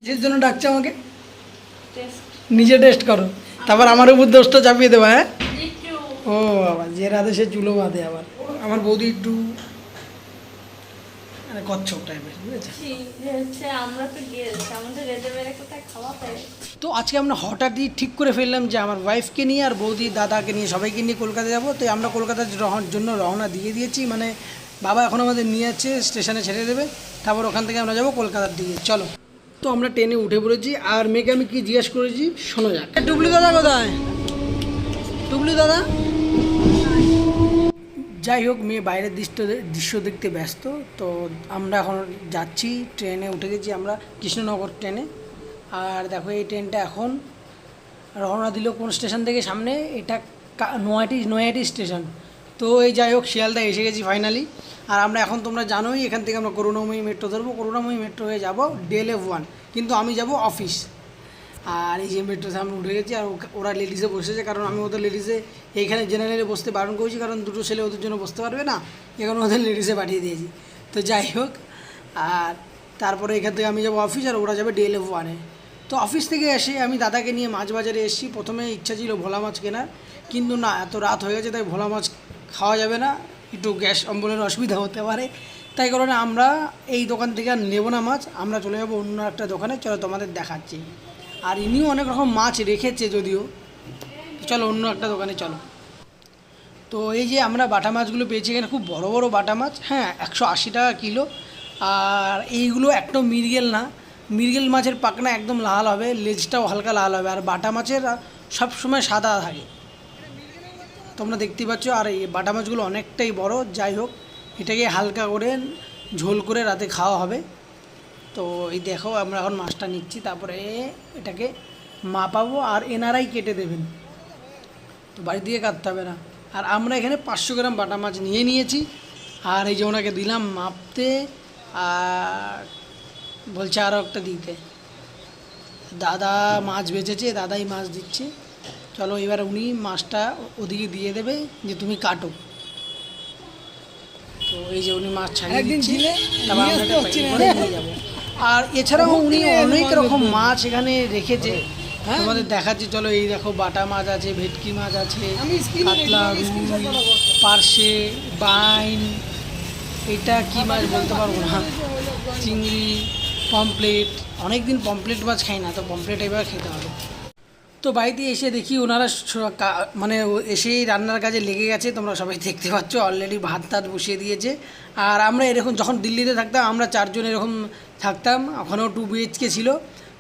কিসের জন্য ডাকছে আমাকে? নিজে টেস্ট করো, তারপর আমার উপর দোষটা চাপিয়ে দেবো। হ্যাঁ, ও বাবা, যে রাধে সে চুলো বাঁধে। আবার আমার বৌদি একটু মানে কচ্ছপ টাইপের, বুঝেছে? তো আজকে আমরা হঠাৎই ঠিক করে ফেললাম যে আমার ওয়াইফকে নিয়ে আর বৌদি দাদাকে নিয়ে সবাইকে নিয়ে কলকাতা যাবো। তো আমরা কলকাতার জন্য রওনা দিয়ে দিয়েছি। মানে বাবা এখন আমাদের নিয়ে যাচ্ছে, স্টেশনে ছেড়ে দেবে, তারপর ওখান থেকে আমরা যাবো কলকাতার দিকে। চলো, তো আমরা ট্রেনে উঠে পড়েছি। আর মেয়েকে আমি কি জিজ্ঞেস করেছি শোনো যাক। টুবলু দাদা কোথায়? টুবলু দাদা। যাই হোক, মেয়ে বাইরের দৃশ্য দেখতে ব্যস্ত। তো আমরা এখন যাচ্ছি, ট্রেনে উঠে গেছি আমরা কৃষ্ণনগর ট্রেনে। আর দেখো এই ট্রেনটা এখন রওনা দিল কোন স্টেশন থেকে? সামনে এটা নয়াটি স্টেশন। তো এই যাই হোক, শিয়ালদা এসে গেছি ফাইনালি। আর আমরা এখন, তোমরা জানোই, এখান থেকে আমরা করুণাময়ী মেট্রো ধরবো। করুণাময়ী মেট্রো হয়ে যাবো DLF1, কিন্তু আমি যাব অফিস। আর এই যে মেট্রোতে আমরা উঠে গেছি। আর ওরা লেডিসে বসেছে, কারণ আমি ওদের লেডিসে এইখানে জেনারেলে বসতে বারণ করেছি, কারণ দুটো ছেলে ওদের জন্য বসতে পারবে না, এখন ওদের লেডিসে পাঠিয়ে দিয়েছি। তো যাই হোক, আর তারপরে এখান থেকে আমি যাবো অফিস আর ওরা যাবে DLF1-এ। তো অফিস থেকে এসে আমি দাদাকে নিয়ে মাছ বাজারে এসেছি। প্রথমে ইচ্ছা ছিল ভোলা মাছ কেনার, কিন্তু না, এত রাত হয়ে গেছে, তাই ভোলা মাছ খাওয়া যাবে না, একটু গ্যাস অম্বলের অসুবিধা হতে পারে। তাই কারণে আমরা এই দোকান থেকে আর নেবো না মাছ, আমরা চলে যাবো অন্য একটা দোকানে। চলো তোমাদের দেখাচ্ছি। আর ইনিও অনেক রকম মাছ রেখেছে যদিও। চলো অন্য একটা দোকানে চলো। তো এই যে আমরা বাটা মাছগুলো পেয়েছি, এখানে খুব বড় বড় বাটা মাছ। হ্যাঁ, 180 টাকা কিলো। আর এইগুলো একদম মৃগেল না, মৃগেল মাছের পাখনা একদম লাল হবে, লেজটাও হালকা লাল হবে। আর বাটা মাছের সবসময় সাদা থাকে, তোমরা দেখতে পাচ্ছ। আর এই বাটা মাছগুলো অনেকটাই বড়। যাই হোক, এটাকে হালকা করে ঝোল করে রাতে খাওয়া হবে। তো এই দেখো, আমরা এখন মাছটা নিচ্ছি, তারপরে এটাকে মাপাবো আর এনারাই কেটে দেবেন, তো বাড়ি দিয়ে কাটতে হবে না। আর আমরা এখানে 500 গ্রাম বাটা মাছ নিয়ে নিয়েছি। আর এই যে ওনাকে দিলাম মাপতে, আর বলছে আরও একটা দিতে। দাদা মাছ বেচেছে, দাদাই মাছ দিচ্ছে। চলো এবার উনি মাছটা ওদিকে দিয়ে দেবে যে তুমি কাটো। তো এই যে উনি মাছ ছাড়িয়ে দিচ্ছে, তারপর আমরা এটা প্যাকিং করে নিয়ে যাবো। আর এছাড়াও উনি অনেক রকম মাছ এখানে রেখেছে, তোমাদের দেখাচ্ছি। চলো, এই দেখো বাটা মাছ আছে, ভেটকি মাছ আছে, কাতলা, রুই, পার্শে, বাইন, এটা কি মাছ বলতে পারবো না, চিংড়ি, পমপ্লেট। অনেক দিন পমপ্লেট মাছ খাই না, তো পমপ্লেট এবার খেতে হবে। তো বাড়িতে এসে দেখি ওনারা মানে এসেই রান্নার কাজে লেগে গেছে। তোমরা সবাই দেখতে পাচ্ছ, অলরেডি ভাত টাত বসিয়ে দিয়েছে। আর আমরা এরকম যখন দিল্লিতে থাকতাম, আমরা 4 জন এরকম থাকতাম, ওখানেও 2 BHK ছিল,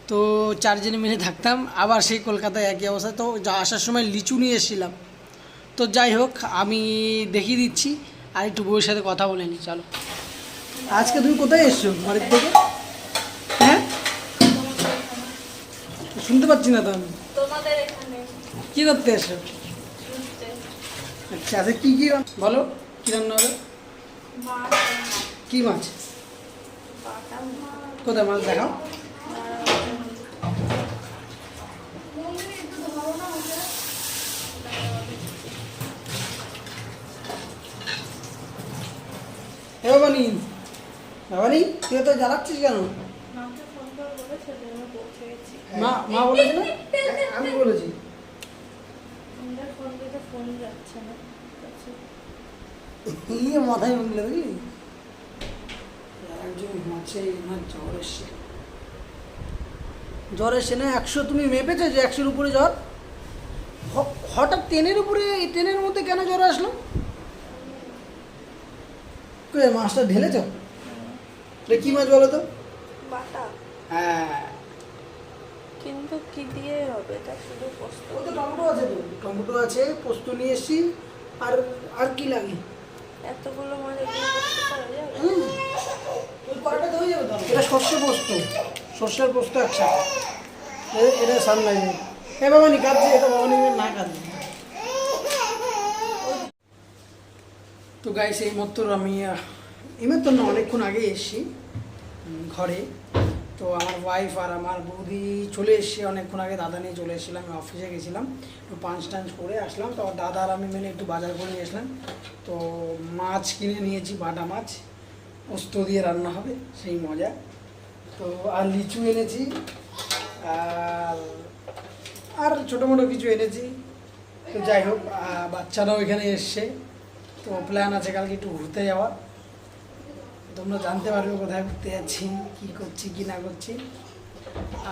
তো 4 জনে মিলে থাকতাম। আবার সেই কলকাতায় একই অবস্থা। তো আসার সময় লিচু নিয়ে এসেছিলাম। তো যাই হোক, আমি দেখিয়ে দিচ্ছি আর একটু বউয়ের সাথে কথা বলে নিই। চলো, আজকে তুমি কোথায় এসছো বাড়ির থেকে? হ্যাঁ, শুনতে পাচ্ছি না তো আমি। কী করতে এসো? আচ্ছা আচ্ছা, কী কী বলো, কী রান্না হবে? কী মাছ? কোথায় মাছ দেখাও। হে বাবানি, বাবানি, তুই তো জ্বালাচ্ছিস কেন? মা বলেছে না? আমি বলেছি। মাথায় মুখলে বুঝলি, একজন মাছে জ্বর এসছে। জ্বর এসছে না 100? তুমি মেপেছো যে 100-এর উপরে জ্বর? হঠাৎ 10-এর উপরে, 10-এর মধ্যে কেন জ্বর আসলো? মাছটা ঢেলেছ? কি মাছ বলো তো? বাটা। হ্যাঁ, কিন্তু কি দিয়ে হবে? এটা শুধু পোস্ত। ও তো টমেটো আছে, তো টমেটো আছে, পোস্ত নিয়ে এসছি। আর আর কি লাগে? এতগুলো মাছ এগুলো পোস্ত করা যাবে? ওই কড়াটাতে হয়ে যাবে তো। এটা সর্ষে পোস্ত, সর্ষের পোস্ত আচ্ছা। এটা সানলাইট। এ বাবানি কাঁদছে, এটা বাবানি না কাঁদছে। তো গাইস, এই মাত্র আমি না অনেকক্ষণ আগে এসেছি ঘরে। তো আমার ওয়াইফ আর আমার বৌদি চলে এসেছে অনেকক্ষণ আগে, দাদা নিয়ে চলে এসেছিলাম। আমি অফিসে গেছিলাম, একটু পাঞ্চ টাঞ্চ করে আসলাম। তো দাদা আর আমি মিলে একটু বাজার করে নিয়ে আসলাম। তো মাছ কিনে নিয়েছি, বাটা মাছ, পোস্ত দিয়ে রান্না হবে, সেই মজা। তো তো আর লিচু এনেছি, আর আর ছোটো মোটো কিছু এনেছি। তো যাই হোক, বাচ্চারাও এখানে এসছে, তো প্ল্যান আছে কালকে একটু ঘুরতে যাওয়ার। তোমরা জানতে পারবে কোথায় ঘুরতে যাচ্ছি, কী করছি কি না করছি।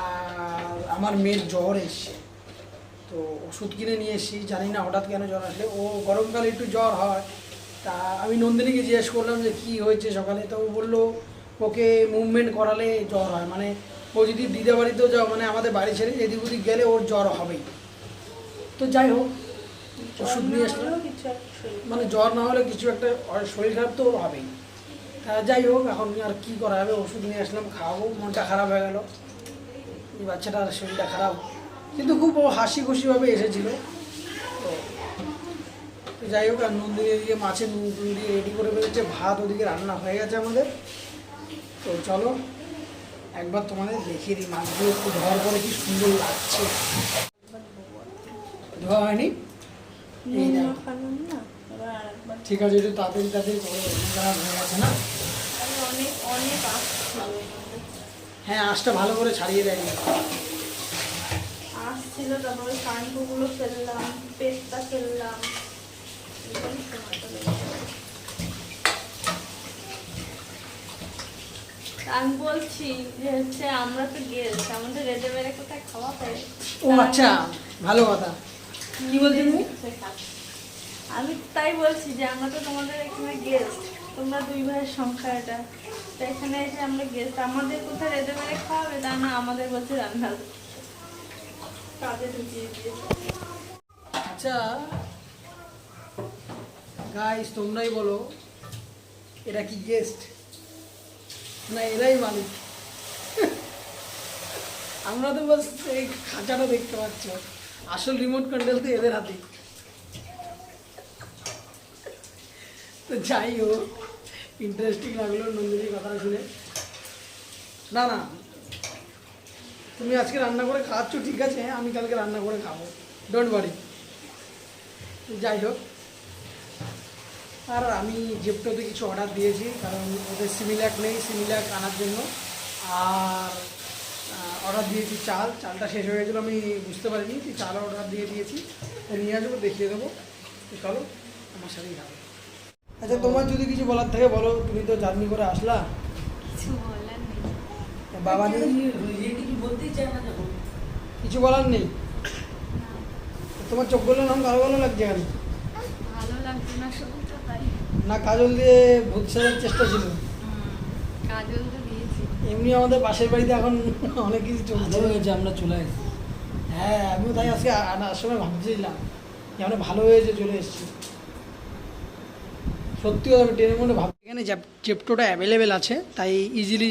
আর আমার মেয়ের জ্বর এসছে, তো ওষুধ কিনে নিয়ে এসেছি। জানি না হঠাৎ কেন জ্বর আসলে, ও গরমকালে একটু জ্বর হয়। তা আমি নন্দিনীকে জিজ্ঞেস করলাম যে কী হয়েছে সকালে, তো ও বললো ওকে মুভমেন্ট করালে জ্বর হয়, মানে ও যদি দিদা বাড়িতেও যাও, মানে আমাদের বাড়ি ছেড়ে এদিক ওদিক গেলে ওর জ্বর হবেই। তো যাই হোক, ওষুধ নিয়ে আসলাম, কিছু একটা শরীর মানে জ্বর না হলে কিছু একটা শরীর খারাপ তো ওর হবেই। তা যাই হোক, এখন আর কী করা যাবে, ওষুধ নিয়ে আসলাম, খাওয়াবো। মনটা খারাপ হয়ে গেল, এই বাচ্চাটার শরীরটা খারাপ, কিন্তু খুব ও হাসি খুশিভাবে এসেছিলো। তো তো যাই হোক, আর নন্দিনী এদিকে মাছের নুন টুন দিয়ে রেডি করে ফেলেছে, ভাত ওদিকে রান্না হয়ে গেছে আমাদের। তো চলো একবার তোমাদের দেখিয়ে দিই মাছগুলো একটু ধোয়ার পরে কি সুন্দর লাগছে। ধোয়া হয়নি, এই নুন দেখো। মাখালাম না, এবার আরেকবার। ঠিক আছে, একটু তাড়াতাড়ি করে, রান্না খারাপ হয়ে গেছে না। আমি অনেক অনেক আসছিল, হ্যাঁ, আঁশটা ভালো করে ছাড়িয়ে দেয়নি। আসছিল, তারপরে কানপুগুলো ফেললাম, পেটটা ফেললাম, এরকমই সময়টা লেগে গেল। আমি বলছি যে হচ্ছে আমরা তো গেস্ট, আমাদের রেজে বেড়ে কোথায় খাওয়া হয়। ও আচ্ছা, ভালো কথা। কি বলছি তুমি? আমি তাই বলছি যে আমরা তো তোমাদের এখানে গেস্ট, তোমরা দুই ভাইয়ের সংখ্যা এটা, তো এখানে এসে আমরা গেস্ট, আমাদের কোথায় রেজে বেড়ে খাওয়াবে, তা না আমাদের বলছে রান্না কাজে ঢুকিয়ে দিয়েছে। আচ্ছা গাইস, তোমরাই বলো, এরা কি গেস্ট না এরাই মালিক? আমরা তো বাস এই খাঁচাটা দেখতে পাচ্ছ, আসল রিমোট কন্ট্রোল তো এদের হাতে। তো যাই হোক, ইন্টারেস্টিং লাগলো নন্দিনীর কথাটা শুনে। না না, তুমি আজকে রান্না করে খাচ্ছ ঠিক আছে, আমি কালকে রান্না করে খাবো, ডোন্ট ওয়ারি। যাই হোক, আর আমি জেপটোতে কিছু অর্ডার দিয়েছি, কারণ ওদের সিমিল্যাক নেই, সিমিল্যাক আনার জন্য। আর অর্ডার দিয়েছি চালটা শেষ হয়ে গেছিলো, আমি বুঝতে পারিনি, চাল অর্ডার দিয়েছি, নিয়ে আসবো, দেখিয়ে দেবো। তো চলো আমার সাথেই যাবো। আচ্ছা, তোমার যদি কিছু বলার থাকে বলো, তুমি তো জার্নি করে আসলা। কিছু বলার নেই, বাবা নেই, কিছু বলতেই চায় না, যখন কিছু বলার নেই। তোমার চোখগুলো নাম কালো কালো লাগছে কেন? ভালো লাগছে না শুধু তো তাই। না কাজল দিয়ে ভূত সাজার চেষ্টা ছিল? কাজল তো দিয়েছি। এমনি আমাদের পাশের বাড়িতে এখন অনেক কিছু চলছে হয়েছে, আমরা চলে এসেছি। হ্যাঁ, আমিও তাই আজকে আনার সময় ভাবছিলাম যে আমরা ভালো হয়েছে চলে এসেছি। সত্যি কথা, আমি ট্রেনের মধ্যে ভাব, এখানে জেপটোটা অ্যাভেলেবেল আছে, তাই ইজিলি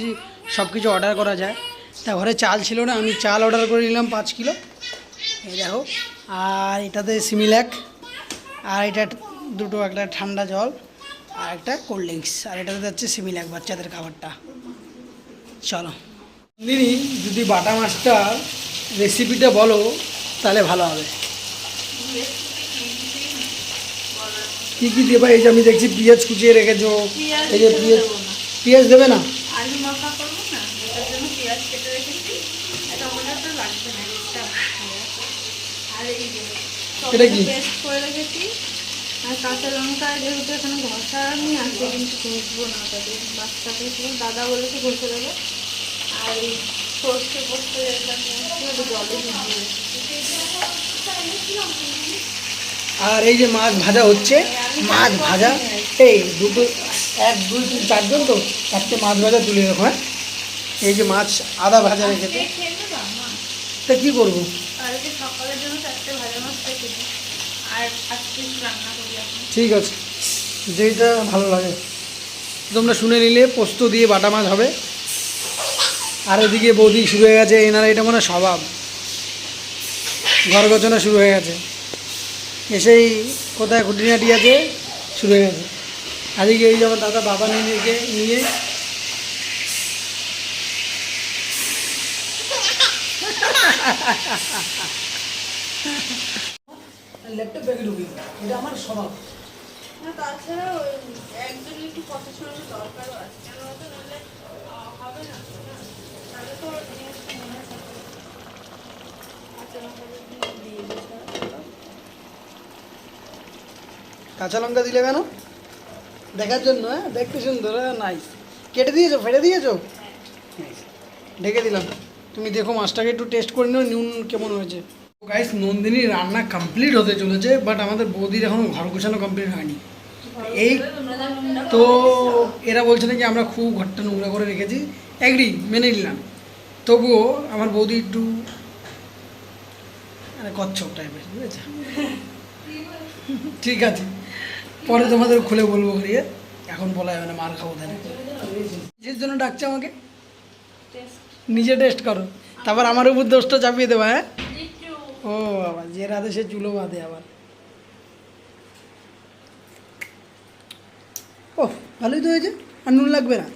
সব কিছু অর্ডার করা যায়। তা ঘরে চাল ছিল না, আমি চাল অর্ডার করে নিলাম 5 কিলো, এই দেখো। আর এটাতে সিমিল্যাক, আর এটা দুটো, একটা ঠান্ডা জল আর একটা কোল্ড ড্রিঙ্কস, আর এটাতে যাচ্ছে সিমিল্যাক বাচ্চাদের খাবারটা। চলো দিদি, যদি বাটা মাছটার রেসিপিটা বলো তাহলে ভালো হবে। কী কী দেবা? এই যে আমি দেখছি পেঁয়াজ কুচিয়ে রেখেছো, এই যে পেঁয়াজ দেবে না? আলু মাখা করবো না, এটার জন্য পেঁয়াজ কেটে রেখেছি, টমেটো তো লাগবে না, এক্সট্রা আর এই যে এটা কি? পেস্ট করে রেখেছি, আর কাঁচা লঙ্কা যেহেতু এখানে ঘষা আমি আছে, কিন্তু ঘষবো না, তাদের বাচ্চাকে দাদা বলেছে ঘষে দেবে। আর এই সর্ষে পোস্ত যেটা জলে ভিজিয়ে আর এই যে মাছ ভাজা হচ্ছে, মাছ ভাজা এই দুটো, 1 2 3 4 জন, তো 4টে মাছ ভাজা তুলে রাখো। হ্যাঁ, এই যে মাছ আদা ভাজা রেখেছে, খেয়ে নেবা মা। তা কী করবো? কালকে সকালের জন্য 4টে ভাজা মাছ রেখেছি, আর আজকে রান্না করি এখন। ঠিক আছে, যেটা ভালো লাগে। তোমরা শুনে নিলে, পোস্ত দিয়ে বাটা মাছ হবে। আর এদিকে বৌদি শুরু হয়ে গেছে, এনারা এটা মনে হয় স্বভাব, ঘর গোছানো শুরু হয়ে গেছে, এসেই কোথায় খুঁটিনাটি আছে শুরু হয়ে গেছে। আজকে এই যেমন দাদা বাবা নিয়ে ল্যাপটপ ব্যাগে ঢুকি, এটা আমার স্বভাব। না, তাছাড়া ওই একজন একটু কথা শোনানোর দরকারও আছে, কেন বলতো, নাহলে হবে না তো, না জিনিসটা মনে থাকে। কাঁচা লঙ্কা দিয়ে দিয়েছে। কাঁচা লঙ্কা দিলে কেন? দেখার জন্য? হ্যাঁ, দেখতে সুন্দর। নাইস। কেটে দিয়েছো, ফেটে দিয়েছো? Nice. ঢেকে দিলাম। তুমি দেখো মাছটাকে একটু টেস্ট করে নিও নুন কেমন হয়েছে। গাইস, নন্দিনী রান্না কমপ্লিট হতে চলেছে, বাট আমাদের বৌদির এখনো ঘর গোছানো কমপ্লিট হয়নি। এই তোমরা যা নোংরা তো করো, এরা বলছে নাকি আমরা খুব ঘরটা নোংরা করে রেখেছি। এগ্রি, মেনে নিলাম। তবুও আমার বৌদি একটু মানে কচ্ছপ টাইপের, বুঝেছে? ঠিক আছে, পরে তোমাদের খুলে বলবো ঘুরিয়ে, এখন বলা যাবে না, মার খাবো তাহলে। কিসের জন্য ডাকছে আমাকে? টেস্ট নিজে টেস্ট করো, তারপর আমার উপর দোষটা চাপিয়ে দেবা। হ্যাঁ, জিজু। ও বাবা, যে রাধে সে চুলো বাঁধে আবার। ও, ভালোই তো হয়েছে, আর নুন লাগবে না।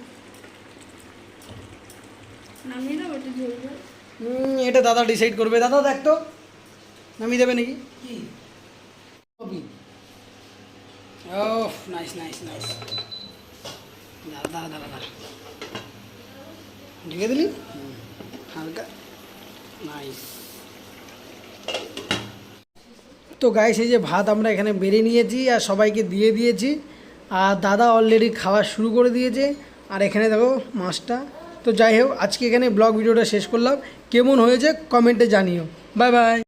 নামিয়ে দাও, একটু ঝোল ঝোল। এটা দাদা ডিসাইড করবে। দাদা দেখ তো, নামিয়ে দেবে নাকি? ও নাইস নাইস নাইস। দাদা দাদা দাদা ঢেকে দিলি হালকা। নাইস। তো গাইস, এই যে ভাত আমরা এখানে বেড়ে নিয়েছি আর সবাইকে দিয়ে দিয়েছি, আর দাদা অলরেডি খাওয়া শুরু করে দিয়েছে। আর এখানে দেখো মাছটা। তো যাই হোক, আজকে এখানে ব্লগ ভিডিওটা শেষ করলাম। কেমন হয়েছে কমেন্টে জানিও। Bye bye.